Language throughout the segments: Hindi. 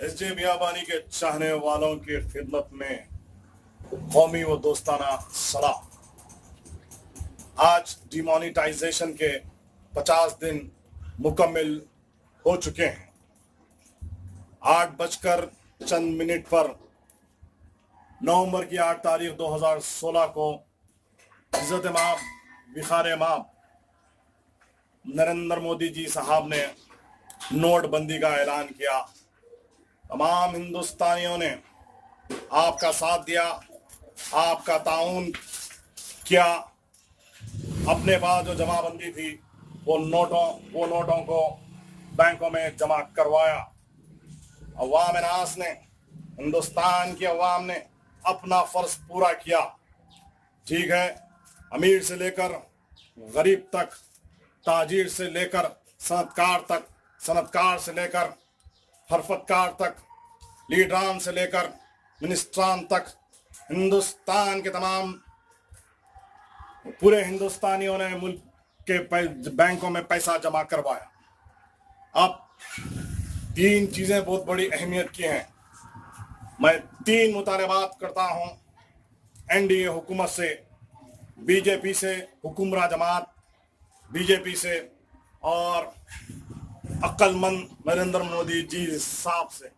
एसजे मियाबानी के चाहने वालों की खिदमत में कौमी व दोस्ताना सलाम। आज डिमोनेटाइजेशन के 50 दिन मुकम्मिल हो चुके हैं। 8 बजकर चंद मिनट पर नवंबर की 8 तारीख 2016 को इज्जत माब बिखार माब नरेंद्र मोदी जी साहब ने नोटबंदी का ऐलान किया। तमाम हिंदुस्तानियों ने आपका साथ दिया, आपका ताउन किया। अपने पास जो जमाबंदी थी वो नोटों को बैंकों में जमा करवाया। अवाम नास ने, हिंदुस्तान की अवाम ने अपना फर्ज पूरा किया। ठीक है, अमीर से लेकर गरीब तक, ताजिर से लेकर सनतकार तक, सनतकार से लेकर हरफतकार तक, लीडरान से लेकर मिनिस्ट्रान तक, हिंदुस्तान के तमाम पूरे हिंदुस्तानियों ने मुल्क के बैंकों में पैसा जमा करवाया। अब 3 चीजें बहुत बड़ी अहमियत की हैं। मैं 3 मुतालबात करता हूं एनडीए हुकूमत से, बीजेपी से, हुकुमरान जमात बीजेपी से और अक्लमंद नरेंद्र मोदी जी साहब से।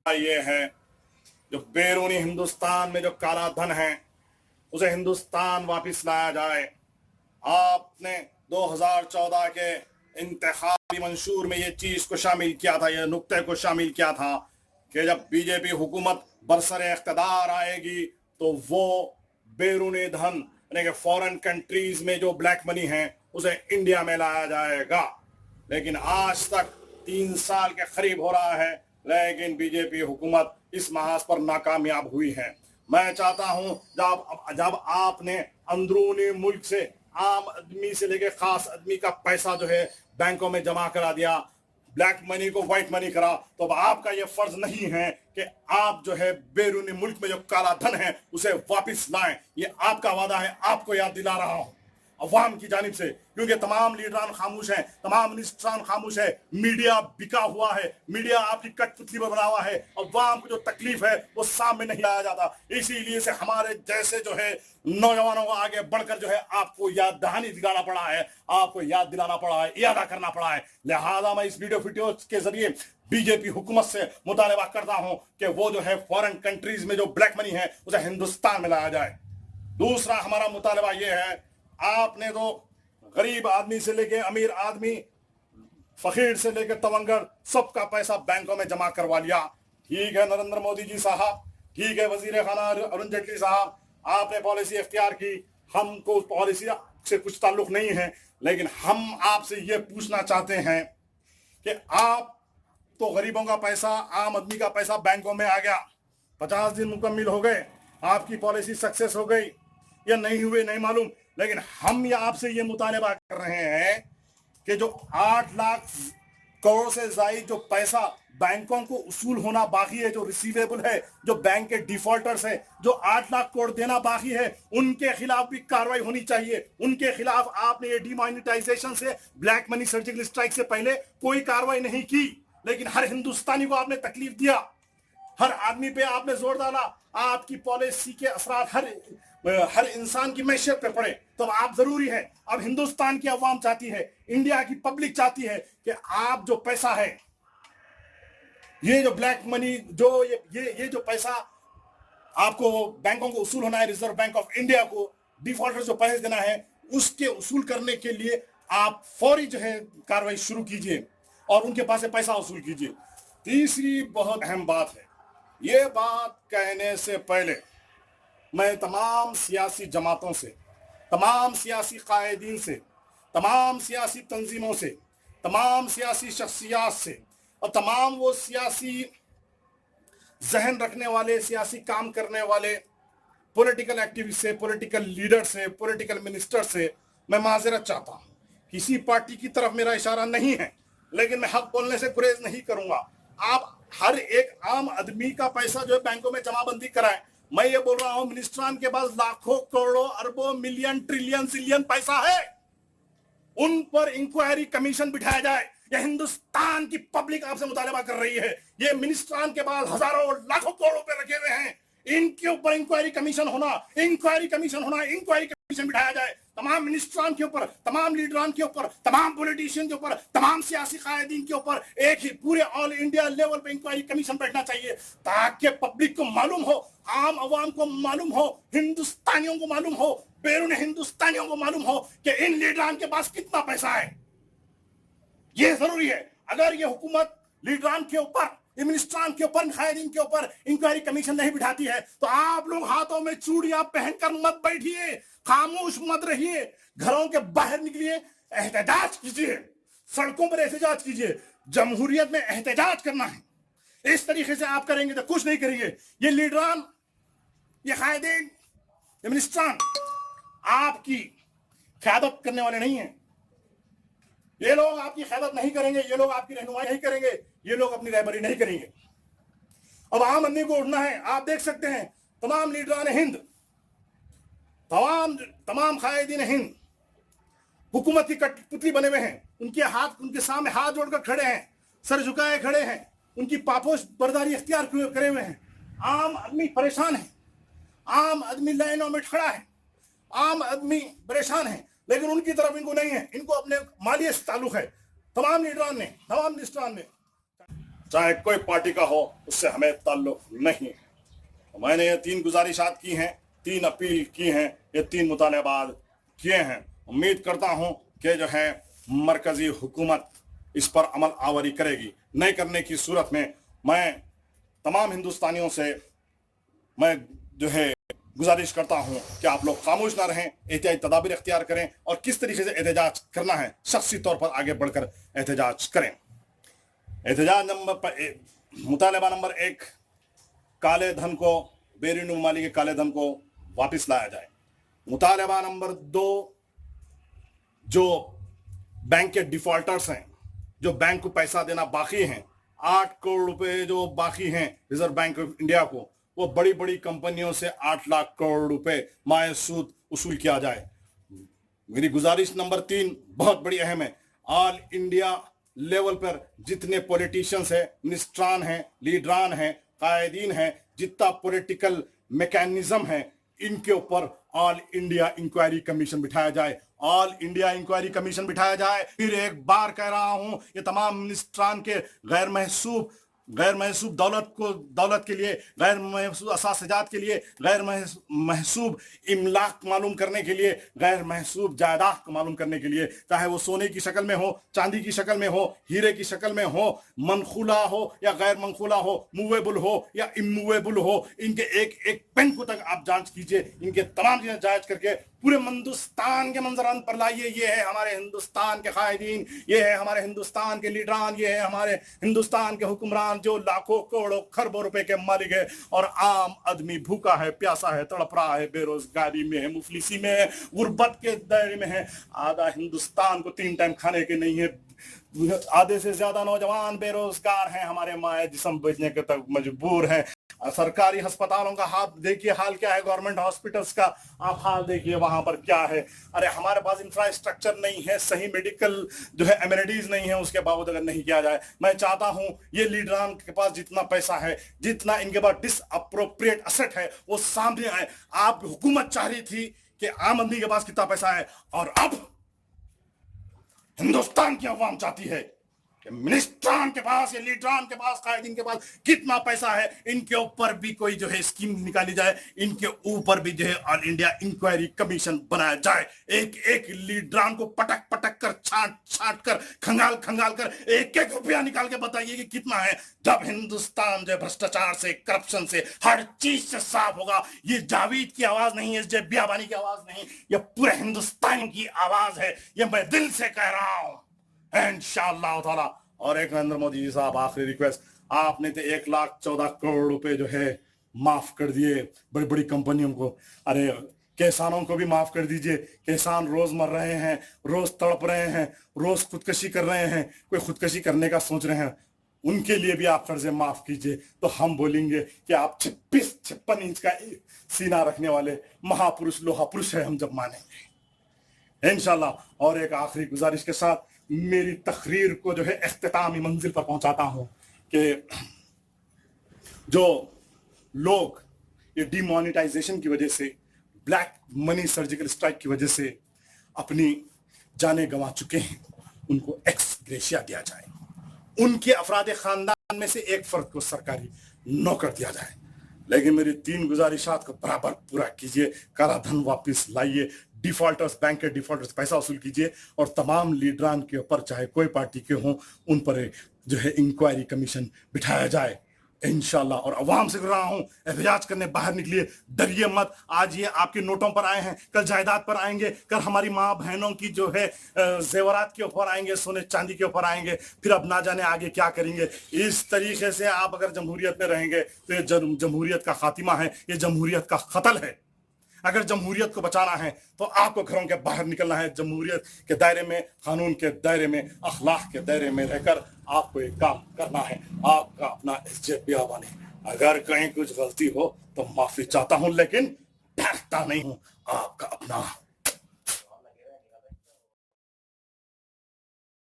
ये है जो बैरूनी हिंदुस्तान में जो काला धन है उसे हिंदुस्तान वापस लाया जाए। आपने 2014 के इंतखाबी मंशूर में ये चीज को शामिल किया था, ये नुक्ते को शामिल किया था कि जब बीजेपी हुकूमत बरसरे इख्तिदार आएगी तो वो बैरूनी धन यानी कि फॉरेन कंट्रीज में जो ब्लैक मनी है उसे इंडिया में लाया जाएगा। लेकिन आज तक 3 साल के करीब हो रहा है, लेकिन बीजेपी हुकूमत इस महाज पर नाकामयाब हुई है। मैं चाहता हूं जब आपने अंदरूनी मुल्क से आम आदमी से लेकर खास आदमी का पैसा जो है बैंकों में जमा करा दिया, ब्लैक मनी को व्हाइट मनी करा, तो अब आपका यह फर्ज नहीं है कि आप जो है बैरूनी मुल्क में जो काला धन है उसे वापस लाएं। ये आपका वादा है, आपको याद दिला रहा हूं अवाम की जानिब से, क्योंकि तमाम लीडरान खामोश हैं, तमाम मिनिस्ट्रान खामोश है, मीडिया बिका हुआ है, मीडिया आपकी कठपुतली पर बना हुआ है। अवाम को जो तकलीफ है वो सामने नहीं लाया जाता। इसीलिए से हमारे जैसे जो है नौजवानों को आगे बढ़कर जो है आपको याद दहानी दिलाना पड़ा है, आपको याद दिलाना पड़ा है, यादा करना पड़ा है। लिहाजा मैं इस वीडियो के जरिए बीजेपी हुकूमत से मुतालबा करता हूं कि वो जो है फॉरेन कंट्रीज में जो ब्लैक मनी है उसे हिंदुस्तान में लाया जाए। दूसरा हमारा मुतालबा यह है, आपने तो गरीब आदमी से लेके अमीर आदमी, फकीर से लेकर तवंगर सबका पैसा बैंकों में जमा करवा लिया। ठीक है नरेंद्र मोदी जी साहब, ठीक है वजीर खाना अरुण जेटली साहब, आपने पॉलिसी इख्तियार की, हमको उस पॉलिसी से कुछ ताल्लुक नहीं है, लेकिन हम आपसे ये पूछना चाहते हैं कि आप तो गरीबों का पैसा, आम आदमी का पैसा बैंकों में आ गया, 50 दिन मुकम्मिल हो गए, आपकी पॉलिसी सक्सेस हो गई या नहीं हुए नहीं मालूम, लेकिन हम या आपसे ये मुतालबा कर रहे हैं कि जो 8 लाख करोड़ से ज्यादा जो पैसा बैंकों को उसूल होना बाकी है, जो रिसीवेबल है, जो बैंक के डिफॉल्टर्स है, जो 8 लाख करोड़ देना बाकी है, उनके खिलाफ भी कार्रवाई होनी चाहिए। उनके खिलाफ आपने ये डिमोनेटाइजेशन से, ब्लैक मनी सर्जिकल स्ट्राइक से पहले कोई कार्रवाई नहीं की, लेकिन हर हिंदुस्तानी को आपने तकलीफ दिया, हर आदमी पे आपने जोर डाला। आपकी पॉलिसी के असरात हर इंसान की मैशत पे पड़े, तो आप जरूरी है, अब हिंदुस्तान की अवाम चाहती है, इंडिया की पब्लिक चाहती है कि आप जो पैसा है, ये जो ब्लैक मनी, जो ये जो पैसा आपको बैंकों को उसूल होना है, रिजर्व बैंक ऑफ इंडिया को डिफॉल्टर जो पैसे देना है, उसके उसूल करने के लिए आप फौरी जो है कार्रवाई शुरू कीजिए और उनके पास से पैसा वसूल कीजिए। तीसरी बहुत अहम बात है, ये बात कहने से पहले मैं तमाम सियासी जमातों से, तमाम सियासी कायदीन से, तमाम सियासी तंजीमों से, तमाम सियासी शख्सियात से और तमाम वो सियासी जहन रखने वाले, सियासी काम करने वाले पॉलिटिकल एक्टिविस्ट से, पॉलिटिकल लीडर से, पॉलिटिकल मिनिस्टर से मैं माजरत चाहता हूँ। किसी पार्टी की तरफ मेरा इशारा नहीं है, लेकिन मैं हक बोलने से गुरेज नहीं करूंगा। आप हर एक आम आदमी का पैसा जो है बैंकों में जमाबंदी कराएं। मैं ये बोल रहा हूं, मिनिस्ट्रान के पास लाखों करोड़ों अरबों मिलियन ट्रिलियन जिलियन पैसा है, उन पर इंक्वायरी कमीशन बिठाया जाए ये हिंदुस्तान की पब्लिक आपसे मुतालबा कर रही है। ये मिनिस्ट्रान के पास हजारों लाखों करोड़ रुपए रखे हुए हैं, इनके ऊपर इंक्वायरी कमीशन होना, इंक्वायरी कमीशन बिठाया जाए तमाम मिनिस्ट्रान के ऊपर, तमाम लीडरान के ऊपर, तमाम पॉलिटिशियन के ऊपर, तमाम सियासी कायदीन के ऊपर एक ही पूरे ऑल इंडिया लेवल पे इंक्वायरी कमीशन बैठना चाहिए, ताकि पब्लिक को मालूम हो, आम आवाम को मालूम हो, हिंदुस्तानियों को मालूम हो, बैरून हिंदुस्तानियों को मालूम हो कि इन लीडरान के पास कितना पैसा है। ये जरूरी है। अगर ये हुकूमत लीडरान के ऊपर, मिनिस्ट्रान के ऊपर, कायदीन के ऊपर इंक्वायरी कमीशन नहीं बिठाती है तो आप लोग हाथों में चूड़ियां पहनकर मत बैठिए, खामोश मत रहिए, घरों के बाहर निकलिए, एहतजाज कीजिए, सड़कों पर एहतजाज कीजिए। जमहूरियत में एहतजाज करना है। इस तरीके से आप करेंगे तो कुछ नहीं करेंगे। ये लीडरान, ये कायदीन, ये मिनिस्ट्रान आपकी क़यादत करने वाले नहीं है। ये लोग आपकी क़यादत नहीं करेंगे, ये लोग आपकी रहनुमाई नहीं करेंगे, ये लोग अपनी रहबरी नहीं करेंगे। अब आम आदमी को उठना है। आप देख सकते हैं तमाम लीडरान हिंद, तमाम कायदीन हिंद हुकूमत की कठपुतली बने हुए हैं। उनके सामने हाथ जोड़कर खड़े हैं, सर झुकाए खड़े हैं, उनकी पापोश बर्दारी इख्तियार करे हुए हैं। आम आदमी परेशान है, आम आदमी लाइनों में खड़ा है, आम आदमी परेशान है, लेकिन उनकी तरफ इनको नहीं है। इनको अपने मालियत से ताल्लुक है। तमाम लीडरान ने, तमाम मिनिस्ट्रान ने, चाहे कोई पार्टी का हो, उससे हमें ताल्लुक नहीं है। मैंने ये 3 गुजारिशात की हैं, 3 अपील की हैं, ये 3 मुतालबात किए हैं। उम्मीद करता हूं कि जो है मरकजी हुकूमत इस पर अमल आवरी करेगी। नहीं करने की सूरत में मैं तमाम हिंदुस्तानियों से मैं जो है गुजारिश करता हूं कि आप लोग खामोश ना रहें, एहतियाती तदाबीर इख्तियार करें और किस तरीके से एहतजाज करना है शख्सी तौर पर आगे बढ़कर एहतजाज करें। एहतजाज मुतालबा नंबर 1, काले धन को, बैरून मुमालिक के काले धन को वापस लाया जाए। मुतालबा नंबर 2, जो बैंक के डिफॉल्टर्स हैं, जो बैंक को पैसा देना बाकी हैं, 8 करोड़ रुपए जो बाकी हैं रिजर्व बैंक ऑफ इंडिया को, वो बड़ी बड़ी कंपनियों से 8 लाख करोड़ रुपए माए सूद वसूल किया जाए। मेरी गुजारिश नंबर 3 बहुत बड़ी अहम है। ऑल इंडिया लेवल पर जितने पॉलिटिशियंस हैं, मिनिस्ट्रान हैं, लीडरान हैं, कायदीन हैं, जितना पॉलिटिकल मैकेनिज्म है, इनके ऊपर ऑल इंडिया इंक्वायरी कमीशन बिठाया जाए। ऑल इंडिया इंक्वायरी कमीशन बिठाया जाए। फिर एक बार कह रहा हूं, ये तमाम मिनिस्ट्रान के गैर महसूब दौलत के लिए, गैर महसूब असासजात के लिए, गैर महसूब इमलाक मालूम करने के लिए, गैर महसूब जायदाद को मालूम करने के लिए, चाहे वो सोने की शक्ल में हो, चांदी की शक्ल में हो, हीरे की शक्ल में हो, मनखूला हो या गैर मनखूला हो, मूवेबल हो या इमूवेबल हो, इनके एक एक पेन को तक आप जांच कीजिए। इनके तमाम चीजें जांच करके पूरे हिंदुस्तान के मंजरान पर लाइए। ये है हमारे हिंदुस्तान के कायदीन, ये है हमारे हिंदुस्तान के लीडरान, ये है हमारे हिंदुस्तान के हुक्मरान जो लाखों करोड़ों खरबों रुपए के मालिक है, और आम आदमी भूखा है, प्यासा है, तड़प रहा है, बेरोजगारी में है, मुफलिसी में है, गुर्बत के दायरे में है। आधा हिंदुस्तान को 3 टाइम खाने के नहीं है। आधे से ज्यादा नौजवान बेरोजगार हैं, हमारे माए जिस्म बेचने के तक मजबूर हैं। सरकारी अस्पतालों का हाल देखिए, हाल क्या है, गवर्नमेंट हॉस्पिटल्स का आप हाल देखिए, वहां पर क्या है। अरे हमारे पास इंफ्रास्ट्रक्चर नहीं है, सही मेडिकल जो है एमिनिटीज नहीं है, उसके बावजूद अगर नहीं किया जाए। मैं चाहता हूं ये लीडरान के पास जितना पैसा है, जितना इनके पास डिसअप्रोप्रिएट असेट है, वो सामने आए। आप हुकूमत चाह रही थी कि आम आदमी के पास कितना पैसा है, और अब हिंदुस्तान की अवाम चाहती है कि मिनिस्ट्रान के पास या लीडरान के पास, कायदीन के पास कितना पैसा है, इनके ऊपर भी कोई जो है स्कीम निकाली जाए, इनके ऊपर भी जो है ऑल इंडिया इंक्वायरी कमीशन बनाया जाए। एक एक लीडरान को पटक पटक कर, छांट कर, खंगाल कर एक एक रुपया निकाल के बताइए कि कितना है। जब हिंदुस्तान जो भ्रष्टाचार से, करप्शन से, हर चीज से साफ होगा। ये जावेद की आवाज नहीं है, ये बियाबानी की आवाज नहीं, ये पूरे हिंदुस्तान की आवाज है। ये मैं दिल से कह रहा हूं इंशाअल्लाह ताला। और एक नरेंद्र मोदी जी साहब, आखिरी रिक्वेस्ट, आपने तो 1,14 करोड़ रुपए जो है माफ कर दिए बड़ी बड़ी कंपनियों को। अरे किसानों को भी माफ कर दीजिए। किसान रोज मर रहे हैं, रोज तड़प रहे हैं, रोज खुदकशी कर रहे हैं, कोई खुदकशी करने का सोच रहे हैं, उनके लिए भी आप कर्जे माफ कीजिए। तो हम बोलेंगे कि आप 56 इंच का सीना रखने वाले महापुरुष, लोहा पुरुष है, हम जब मानेंगे इंशाल्लाह। और एक आखिरी गुजारिश के साथ मेरी तकरीर को जो है इख्तितामी मंजिल पर पहुंचाता हूं कि जो लोग ये डिमोनेटाइजेशन की वजह से, ब्लैक मनी सर्जिकल स्ट्राइक की वजह से अपनी जानें गंवा चुके हैं, उनको एक्स ग्रेशिया दिया जाए। उनके अफराद खानदान में से एक फर्द को सरकारी नौकर दिया जाए। लेकिन मेरी 3 गुजारिशात को बराबर पूरा कीजिए। काला धन वापस लाइए, डिफॉल्टर्स, बैंक के डिफॉल्टर्स पैसा वसूल कीजिए और तमाम लीडरान के ऊपर, चाहे कोई पार्टी के हों, उन पर जो है इंक्वायरी कमीशन बिठाया जाए इंशाल्लाह। और अवाम से रहा हूं, एहतजाज करने बाहर निकलिए, डरिए मत। आज ये आपके नोटों पर आए हैं, कल जायदाद पर आएंगे, कल हमारी माँ बहनों की जो है जेवरात के ऊपर आएंगे, सोने चांदी के ऊपर आएंगे, फिर अब ना जाने आगे क्या करेंगे। इस तरीके से आप अगर जमहूरियत में रहेंगे तो ये जमहूरियत का खातिमा है, ये जमहूरियत का कत्ल है। अगर जमहूरियत को बचाना है तो आपको घरों के बाहर निकलना है, जमहूरियत के दायरे में, कानून के दायरे में, अखलाक के दायरे में रहकर आपको एक काम करना है, आपका अपना इज्जत बियाबानी। अगर कहीं कुछ गलती हो तो माफी चाहता हूं, लेकिन डरता नहीं हूं। आपका अपना